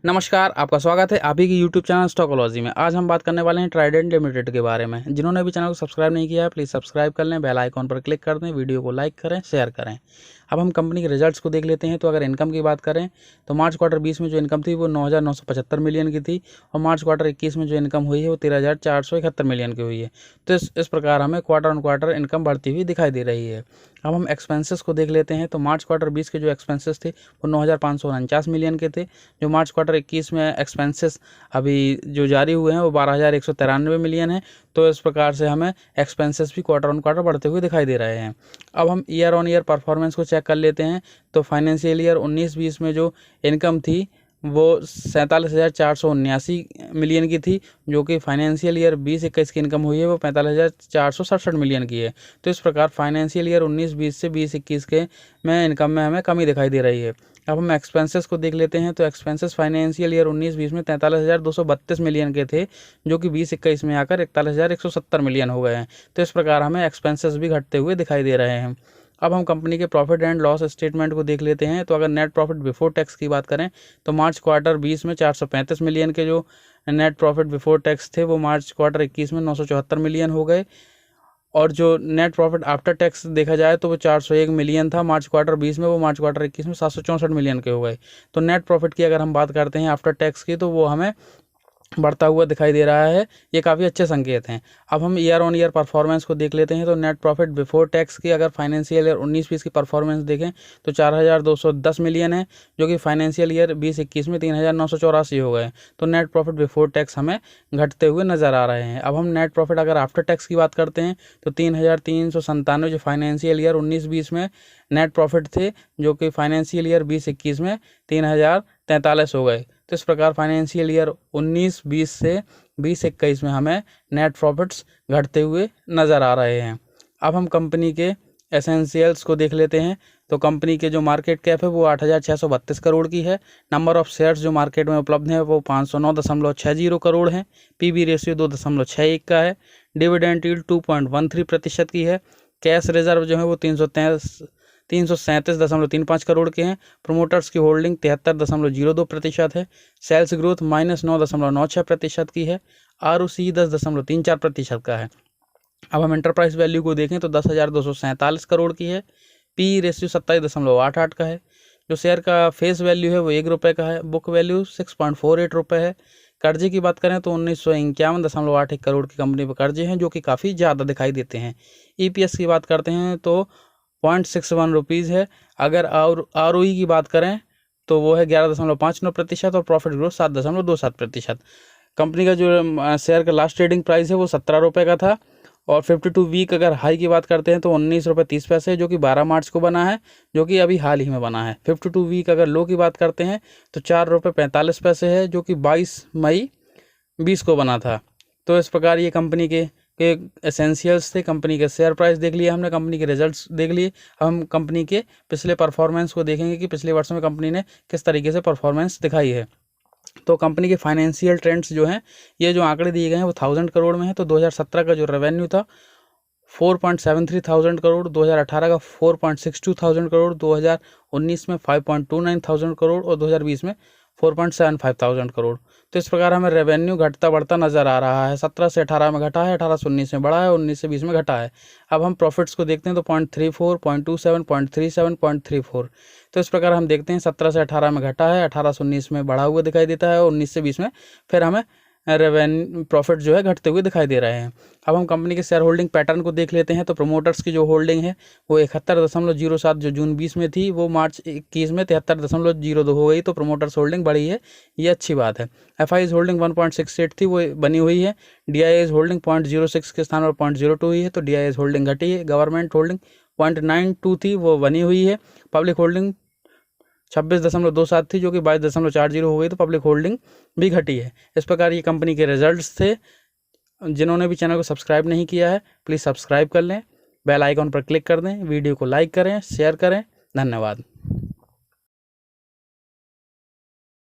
नमस्कार, आपका स्वागत है आप ही की यूट्यूब चैनल स्टॉकोलॉजी में। आज हम बात करने वाले हैं ट्राइडेंट लिमिटेड के बारे में। जिन्होंने अभी चैनल को सब्सक्राइब नहीं किया है प्लीज़ सब्सक्राइब कर लें, बेल आइकॉन पर क्लिक कर दें, वीडियो को लाइक करें, शेयर करें। अब हम कंपनी के रिजल्ट्स को देख लेते हैं। तो अगर इनकम की बात करें तो मार्च क्वार्टर 20 में जो इनकम थी वो 9,975 मिलियन की थी और मार्च क्वार्टर 21 में जो इनकम हुई है वो 13,471 मिलियन की हुई है। तो इस प्रकार हमें क्वार्टर ऑन क्वार्टर इनकम बढ़ती हुई दिखाई दे रही है। अब हम एक्सपेंसेस को देख लेते हैं। तो मार्च क्वार्टर 20 के जो एक्सपेंसेस थे वो 9,549 मिलियन के थे। जो मार्च क्वार्टर 21 में एक्सपेंसेस अभी जो जारी हुए हैं वो 12,193 मिलियन है। तो इस प्रकार से हमें एक्सपेंसेस भी क्वार्टर ऑन क्वार्टर बढ़ते हुए दिखाई दे रहे हैं। अब हम ईयर ऑन ईयर परफॉर्मेंस को चेक कर लेते हैं। तो फाइनेंशियल ईयर 19-20 में जो इनकम थी वो 47,479 मिलियन की थी, जो कि फाइनेंशियल ईयर 20-21 की इनकम हुई है वो 45,467 मिलियन की है। तो इस प्रकार फाइनेंशियल ईयर 19-20 से 20-21 के में इनकम में हमें कमी दिखाई दे रही है। अब हम एक्सपेंसेस को देख लेते हैं। तो एक्सपेंसेस फाइनेंशियल ईयर 19-20 में 43,232 मिलियन के थे, जो कि 20-21 में आकर 41,170 मिलियन हो गए हैं। तो इस प्रकार हमें एक्सपेंसेस भी घटते हुए दिखाई दे रहे हैं। अब हम कंपनी के प्रॉफिट एंड लॉस स्टेटमेंट को देख लेते हैं। तो अगर नेट प्रॉफिट बिफोर टैक्स की बात करें तो मार्च क्वार्टर 20 में 435 मिलियन के जो नेट प्रॉफिट बिफोर टैक्स थे वो मार्च क्वार्टर 21 में 974 मिलियन हो गए। और जो नेट प्रॉफिट आफ्टर टैक्स देखा जाए तो वो 401 मिलियन था मार्च क्वार्टर 20 में, वो मार्च क्वार्टर 21 में 764 मिलियन के हो गए। तो नेट प्रॉफिट की अगर हम बात करते हैं आफ्टर टैक्स की तो वो हमें बढ़ता हुआ दिखाई दे रहा है। ये काफ़ी अच्छे संकेत हैं। अब हम ईयर ऑन ईयर परफॉर्मेंस को देख लेते हैं। तो नेट प्रॉफिट बिफोर टैक्स की अगर फाइनेंशियल ईयर 19-20 की परफॉर्मेंस देखें तो 4,210 मिलियन है, जो कि फाइनेंशियल ईयर 20-21 में 3,984 हो गए। तो नेट प्रॉफिट बिफोर टैक्स हमें घटते हुए नज़र आ रहे हैं। अब हम नेट प्रॉफिट अगर आफ्टर टैक्स की बात करते हैं तो 3,397 जो फाइनेंशियल ईयर 19-20 में नेट प्रॉफिट थे, जो कि फाइनेंशियल ईयर 20-21 में 3,043 हो गए। तो इस प्रकार फाइनेंशियल ईयर 19-20 से 20-21 में हमें नेट प्रॉफिट्स घटते हुए नज़र आ रहे हैं। अब हम कंपनी के एसेंशियल्स को देख लेते हैं। तो कंपनी के जो मार्केट कैप है वो 8,632 करोड़ की है। नंबर ऑफ शेयर्स जो मार्केट में उपलब्ध हैं वो 509.60 करोड़ हैं। पीबी रेशियो 2.61 का है। डिविडेंड यील्ड 2.13% की है। कैश रिजर्व जो है वो 337.35 करोड़ के हैं। प्रोमोटर्स की होल्डिंग 73.02% है। सेल्स ग्रोथ -9.96% की है। ROC 10.34% का है। अब हम एंटरप्राइज वैल्यू को देखें तो 10,247 करोड़ की है। पी रेशियो 27.88 का है। जो शेयर का फेस वैल्यू है वो ₹1 का है। बुक वैल्यू 6.48 रुपये है। कर्जे की बात करें तो 1951.81 करोड़ की कंपनी पर कर्जे हैं, जो कि काफ़ी ज़्यादा दिखाई देते हैं। EPS की बात करते हैं तो 0.61 रुपीज़ है। अगर ROE की बात करें तो वो है 11.59% और प्रॉफिट ग्रोथ 7.27%। कंपनी का जो शेयर का लास्ट ट्रेडिंग प्राइस है वो ₹17 का था। और 52 वीक अगर हाई की बात करते हैं तो ₹19.30, जो कि 12 मार्च को बना है, जो कि अभी हाल ही में बना है। 52 वीक अगर लो की बात करते हैं तो ₹4.45 है, जो कि 22 मई 20 को बना था। तो इस प्रकार ये कंपनी के एसेंशियल्स थे। कंपनी के शेयर प्राइस देख लिए हमने, कंपनी के रिजल्ट्स देख लिए। अब हम कंपनी के पिछले परफॉर्मेंस को देखेंगे कि पिछले वर्ष में कंपनी ने किस तरीके से परफॉर्मेंस दिखाई है। तो कंपनी के फाइनेंशियल ट्रेंड्स जो हैं, ये जो आंकड़े दिए गए हैं वो 1000 करोड़ में है। तो 2017 का जो रेवेन्यू था 4.73 थाउजेंड करोड़, 2018 का 4.62 थाउजेंड करोड़, 2019 में 5.29 थाउजेंड करोड़ और 2020 में 4.75 थाउजेंड करोड़। तो इस प्रकार हमें रेवेन्यू घटता बढ़ता नज़र आ रहा है। 17 से 18 में घटा है, 18 से 19 में बढ़ा है, 19 से 20 में घटा है। अब हम प्रॉफिट्स को देखते हैं तो 0.34, 0.27, 0.37, 0.34। तो इस प्रकार हम देखते हैं 17 से 18 में घटा है, 18 से 19 में बढ़ा हुआ दिखाई देता है और 19 से 20 में फिर हमें रेवेन्यू प्रॉफिट जो है घटते हुए दिखाई दे रहे हैं। अब हम कंपनी के शेयर होल्डिंग पैटर्न को देख लेते हैं। तो प्रोमोटर्स की जो होल्डिंग है वो 71.07 जो जून 20 में थी वो मार्च 21 में 73.02 हो गई। तो प्रोमोटर्स होल्डिंग बढ़ी है, ये अच्छी बात है। FI's होल्डिंग 1.68 थी, वो बनी हुई है। DII's होल्डिंग 0.06 के स्थान पर 0.02 हुई है, तो DII's होल्डिंग घटी है। गवर्नमेंट होल्डिंग 0.92 थी, वो बनी हुई है। पब्लिक होल्डिंग 26.27 थी, जो कि 22.40 हो गई। तो पब्लिक होल्डिंग भी घटी है। इस प्रकार ये कंपनी के रिजल्ट्स थे। जिन्होंने भी चैनल को सब्सक्राइब नहीं किया है प्लीज़ सब्सक्राइब कर लें, बेल आइकॉन पर क्लिक कर दें, वीडियो को लाइक करें, शेयर करें। धन्यवाद।